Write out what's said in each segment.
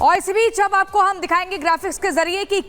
और इसी बीच अब आपको हम दिखाएंगे ग्राफिक्स के जरिए कि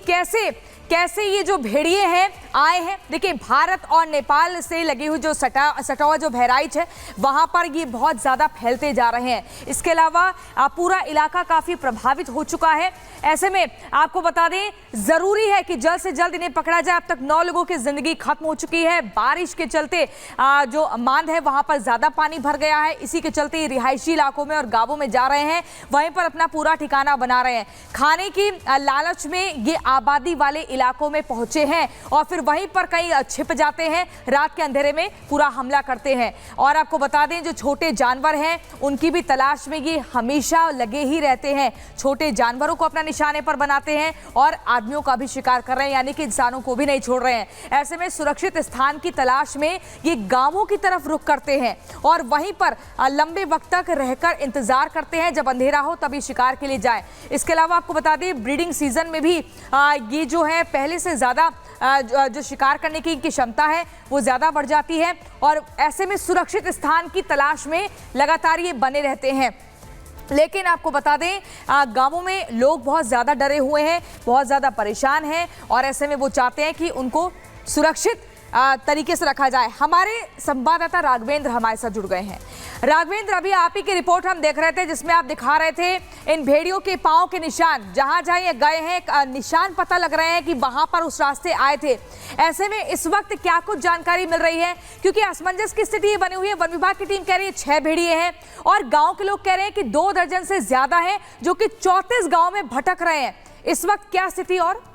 कैसे ये जो भेड़िए हैं आए हैं। देखिए, भारत और नेपाल से लगी हुई जो सटावा जो बहराइच है वहां पर ये बहुत ज्यादा फैलते जा रहे हैं। इसके अलावा पूरा इलाका काफी प्रभावित हो चुका है। ऐसे में आपको बता दें, जरूरी है कि जल्द से जल्द इन्हें पकड़ा जाए। अब तक 9 लोगों की जिंदगी खत्म हो चुकी है। बारिश के चलते जो मांद है वहां पर ज्यादा पानी भर गया है। इसी के चलते रिहायशी इलाकों में और गांवों में जा रहे हैं, वहीं पर अपना पूरा ठिकाना बना रहे हैं। खाने की लालच में ये आबादी वाले इलाकों में पहुंचे हैं और फिर वहीं पर कहीं छिप जाते हैं, रात के अंधेरे में पूरा हमला करते हैं। और आपको बता दें, जो छोटे जानवर हैं उनकी भी तलाश में ये हमेशा लगे ही रहते हैं। छोटे जानवरों को अपना निशाने पर बनाते हैं और आदमियों का भी शिकार कर रहे हैं, यानी कि इंसानों को भी नहीं छोड़ रहे हैं। ऐसे में सुरक्षित स्थान की तलाश में ये गांवों की तरफ रुख करते हैं और वहीं पर लंबे वक्त तक रहकर इंतजार करते हैं, जब अंधेरा हो तभी शिकार के लिए जाए। इसके अलावा आपको बता दें, ब्रीडिंग सीजन में भी ये जो है पहले से ज्यादा जो शिकार करने की इनकी क्षमता है वो ज्यादा बढ़ जाती है और ऐसे में सुरक्षित स्थान की तलाश में लगातार ये बने रहते हैं। लेकिन आपको बता दें, गांवों में लोग बहुत ज्यादा डरे हुए हैं, बहुत ज्यादा परेशान हैं और ऐसे में वो चाहते हैं कि उनको सुरक्षित तरीके से रखा जाए। हमारे संवाददाता राघवेंद्र हमारे साथ जुड़ गए हैं। राघवेंद्र, अभी आप ही की रिपोर्ट हम देख रहे थे जिसमें आप दिखा रहे थे इन भेड़ियों के पांव के निशान, जहां जहां ये गए हैं निशान पता लग रहे हैं कि वहां पर उस रास्ते आए थे। ऐसे में इस वक्त क्या कुछ जानकारी मिल रही है, क्योंकि असमंजस की स्थिति बनी हुई है। वन विभाग की टीम कह रही है 6 भेड़िए हैं और गाँव के लोग कह रहे हैं कि 2 दर्जन से ज्यादा है, जो कि 34 गाँव में भटक रहे हैं। इस वक्त क्या स्थिति? और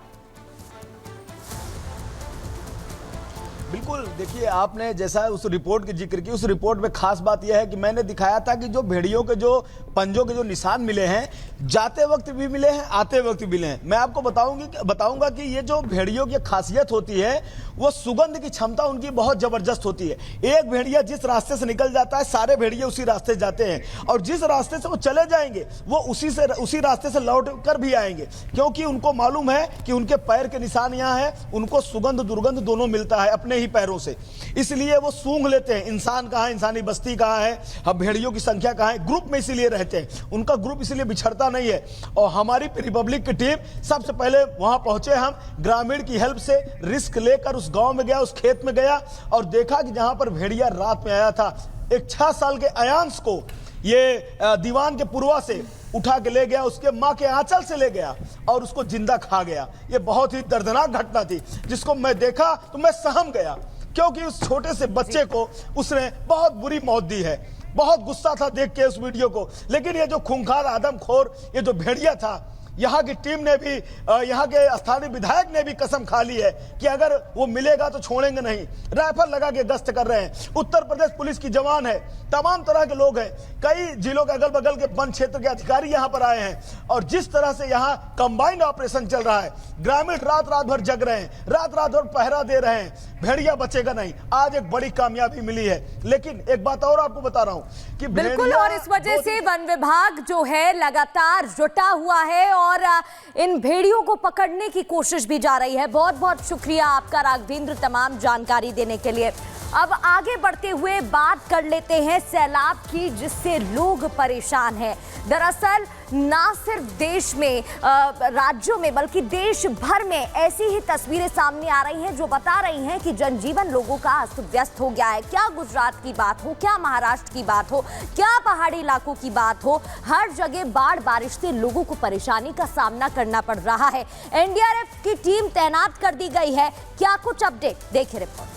बिल्कुल, देखिए, आपने जैसा उस रिपोर्ट की जिक्र की, उस रिपोर्ट में खास बात यह है कि मैंने दिखाया था कि जो भेड़ियों के जो पंजों के जो निशान मिले हैं, जाते वक्त भी मिले हैं, आते वक्त भी मिले हैं। मैं आपको बताऊंगा कि ये जो भेड़ियों की खासियत होती है, वो सुगंध की क्षमता उनकी बहुत जबरदस्त होती है। एक भेड़िया जिस रास्ते से निकल जाता है, सारे भेड़िए उसी रास्ते जाते हैं और जिस रास्ते से वो चले जाएंगे वो उसी रास्ते से लौट कर भी आएंगे, क्योंकि उनको मालूम है कि उनके पैर के निशान यहाँ है। उनको सुगंध दुर्गंध दोनों मिलता है अपने ही पैरों से, इसलिए वो सूंघ लेते हैं इंसान कहाँ है, इंसानी बस्ती कहाँ है, अब भेड़ियों की संख्या कहाँ है। ग्रुप में इसीलिए रहते हैं, उनका ग्रुप इसीलिए बिछड़ता नहीं है। और हमारी रिपब्लिक की टीम सबसे पहले वहां पहुंचे, हम ग्रामीण की हेल्प से रिस्क लेकर उस गांव में गया, उस खेत में गया और देखा कि जहां पर भेड़िया रात में आया था, एक 6 साल के अयांश को ये दीवान के पुरवा से उठा के ले गया, उसके माँ के आंचल से ले गया और उसको जिंदा खा गया। ये बहुत ही दर्दनाक घटना थी, जिसको मैं देखा तो मैं सहम गया, क्योंकि उस छोटे से बच्चे को उसने बहुत बुरी मौत दी है। बहुत गुस्सा था देख के उस वीडियो को। लेकिन ये जो खूंखार आदमखोर ये जो भेड़िया था, यहाँ की टीम ने भी, यहाँ के स्थानीय विधायक ने भी कसम खा ली है कि अगर वो मिलेगा तो छोड़ेंगे नहीं। राइफल लगा के गश्त कर रहे हैं। उत्तर प्रदेश पुलिस की जवान है, तमाम तरह के लोग हैं, कई जिलों के अगल बगल के वन क्षेत्र के अधिकारी यहाँ पर आए हैं और जिस तरह से यहाँ कंबाइंड ऑपरेशन चल रहा है, ग्रामीण रात रात भर जग रहे हैं, रात रात भर पहरा दे रहे हैं। भेड़िया बचेगा नहीं। आज एक बड़ी कामयाबी मिली है। लेकिन एक बात और आपको बता रहा हूँ कि बिल्कुल, और इस वजह से वन विभाग जो है लगातार जुटा हुआ है और इन भेड़ियों को पकड़ने की कोशिश भी जा रही है। बहुत बहुत शुक्रिया आपका राघवेंद्र, तमाम जानकारी देने के लिए। अब आगे बढ़ते हुए बात कर लेते हैं सैलाब की, जिससे लोग परेशान हैं। दरअसल ना सिर्फ देश में, राज्यों में, बल्कि देश भर में ऐसी ही तस्वीरें सामने आ रही हैं जो बता रही हैं कि जनजीवन लोगों का अस्त व्यस्त हो गया है। क्या गुजरात की बात हो, क्या महाराष्ट्र की बात हो, क्या पहाड़ी इलाकों की बात हो, हर जगह बाढ़ बारिश से लोगों को परेशानी का सामना करना पड़ रहा है। एनडीआरएफ की टीम तैनात कर दी गई है। क्या कुछ अपडेट, देखिए रिपोर्ट।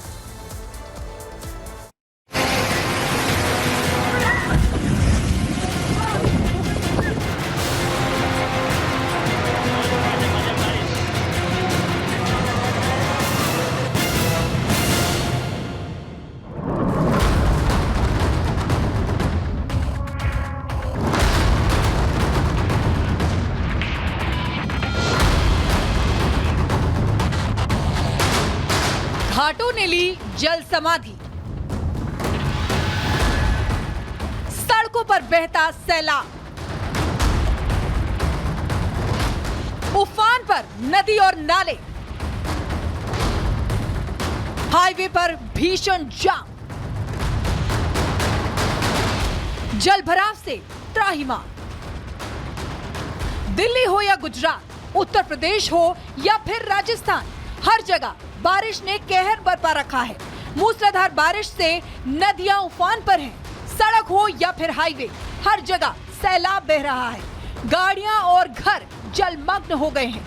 घाटों ने ली जल समाधि, सड़कों पर बहता सैलाब, उफान पर नदी और नाले, हाईवे पर भीषण जाम, जल भराव से त्राहिमाम। दिल्ली हो या गुजरात, उत्तर प्रदेश हो या फिर राजस्थान, हर जगह बारिश ने कहर बरपा रखा है। मूसलाधार बारिश से नदियां उफान पर हैं। सड़क हो या फिर हाईवे, हर जगह सैलाब बह रहा है। गाड़ियां और घर जलमग्न हो गए हैं।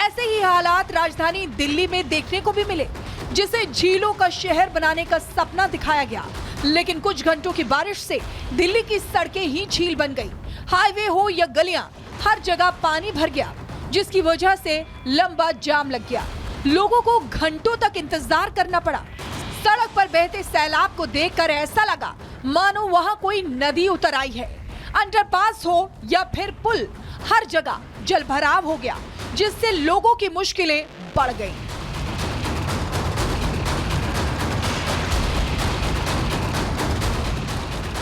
ऐसे ही हालात राजधानी दिल्ली में देखने को भी मिले, जिसे झीलों का शहर बनाने का सपना दिखाया गया। लेकिन कुछ घंटों की बारिश से दिल्ली की सड़कें ही झील बन गई। हाईवे हो या गलियां, हर जगह पानी भर गया, जिसकी वजह से लंबा जाम लग गया। लोगों को घंटों तक इंतजार करना पड़ा। सड़क पर बहते सैलाब को देखकर ऐसा लगा मानो वहां कोई नदी उतर आई है। अंडरपास हो या फिर पुल, हर जगह जलभराव हो गया, जिससे लोगों की मुश्किलें बढ़ गईं।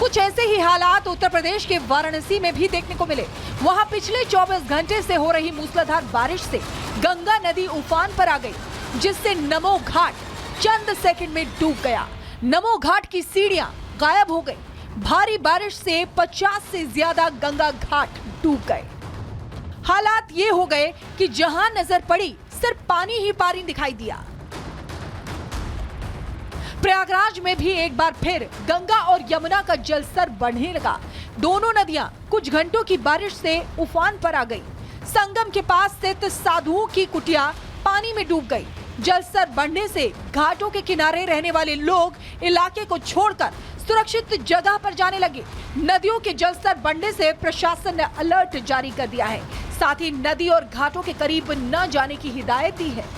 कुछ ऐसे ही हालात उत्तर प्रदेश के वाराणसी में भी देखने को मिले। वहां पिछले 24 घंटे से हो रही मूसलाधार बारिश से गंगा नदी उफान पर आ गई, जिससे नमो घाट चंद सेकंड में डूब गया। नमो घाट की सीढ़ियां गायब हो गई। भारी बारिश से 50 से ज्यादा गंगा घाट डूब गए। हालात ये हो गए कि जहां नजर पड़ी सिर्फ पानी ही पानी दिखाई दिया। प्रयागराज में भी एक बार फिर गंगा और यमुना का जलस्तर बढ़ने लगा। दोनों नदियां कुछ घंटों की बारिश से उफान पर आ गई। संगम के पास स्थित साधुओं की कुटिया पानी में डूब गई। जलस्तर बढ़ने से घाटों के किनारे रहने वाले लोग इलाके को छोड़कर सुरक्षित जगह पर जाने लगे। नदियों के जलस्तर बढ़ने से प्रशासन ने अलर्ट जारी कर दिया है। साथ ही नदी और घाटों के करीब न जाने की हिदायत दी है।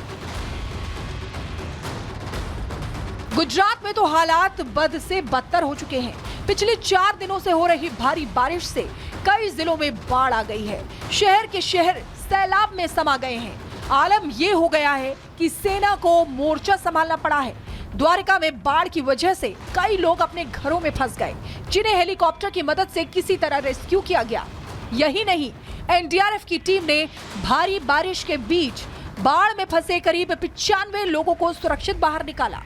गुजरात में तो हालात बद से बदतर हो चुके हैं। पिछले 4 दिनों से हो रही भारी बारिश से कई जिलों में बाढ़ आ गई है। शहर के शहर सैलाब में समा गए हैं। आलम ये हो गया है कि सेना को मोर्चा संभालना पड़ा है। द्वारका में बाढ़ की वजह से कई लोग अपने घरों में फंस गए, जिन्हें हेलीकॉप्टर की मदद से किसी तरह रेस्क्यू किया गया। यही नहीं, एनडीआरएफ की टीम ने भारी बारिश के बीच बाढ़ में फंसे करीब 95 लोगों को सुरक्षित बाहर निकाला।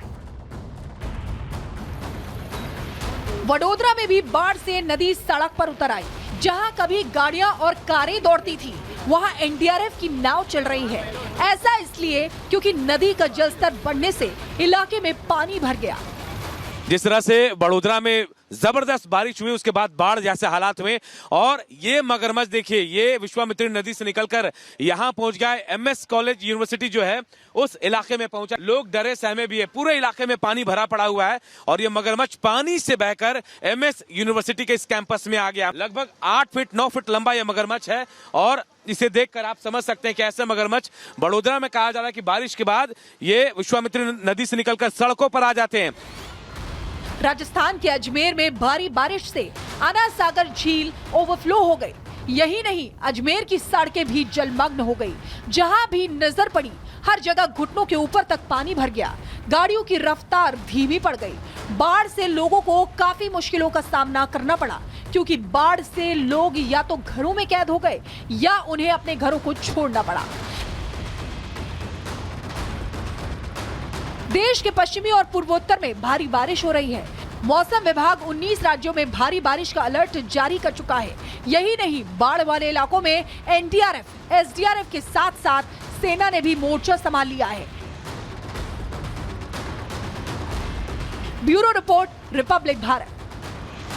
वडोदरा में भी बाढ़ से नदी सड़क पर उतर आई। जहां कभी गाड़ियां और कारें दौड़ती थी, वहां एनडीआरएफ की नाव चल रही है। ऐसा इसलिए क्योंकि नदी का जलस्तर बढ़ने से इलाके में पानी भर गया। जिस तरह से वडोदरा में जबरदस्त बारिश हुई, उसके बाद बाढ़ जैसे हालात हुए, और ये मगरमच्छ देखिए, ये विश्वामित्री नदी से निकलकर यहाँ पहुंच गया। एमएस कॉलेज यूनिवर्सिटी जो है उस इलाके में पहुंचा। लोग डरे सहमे भी है। पूरे इलाके में पानी भरा पड़ा हुआ है और ये मगरमच्छ पानी से बहकर एमएस यूनिवर्सिटी के इस कैंपस में आ गया। लगभग 8 फीट 9 फीट लंबा यह मगरमच्छ है और इसे देखकर आप समझ सकते हैं कि ऐसे मगरमच्छ वडोदरा में कहा जा रहा है कि बारिश के बाद ये विश्वामित्री नदी से निकलकर सड़कों पर आ जाते हैं। राजस्थान के अजमेर में भारी बारिश से अना सागर झील ओवरफ्लो हो गई। यही नहीं, अजमेर की सड़कें भी जलमग्न हो गई। जहां भी नजर पड़ी, हर जगह घुटनों के ऊपर तक पानी भर गया। गाड़ियों की रफ्तार धीमी पड़ गई। बाढ़ से लोगों को काफी मुश्किलों का सामना करना पड़ा, क्योंकि बाढ़ से लोग या तो घरों में कैद हो गए या उन्हें अपने घरों को छोड़ना पड़ा। देश के पश्चिमी और पूर्वोत्तर में भारी बारिश हो रही है। मौसम विभाग 19 राज्यों में भारी बारिश का अलर्ट जारी कर चुका है। यही नहीं, बाढ़ वाले इलाकों में एनडीआरएफ, एसडीआरएफ के साथ साथ सेना ने भी मोर्चा संभाल लिया है। Bureau report, Republic Bharat.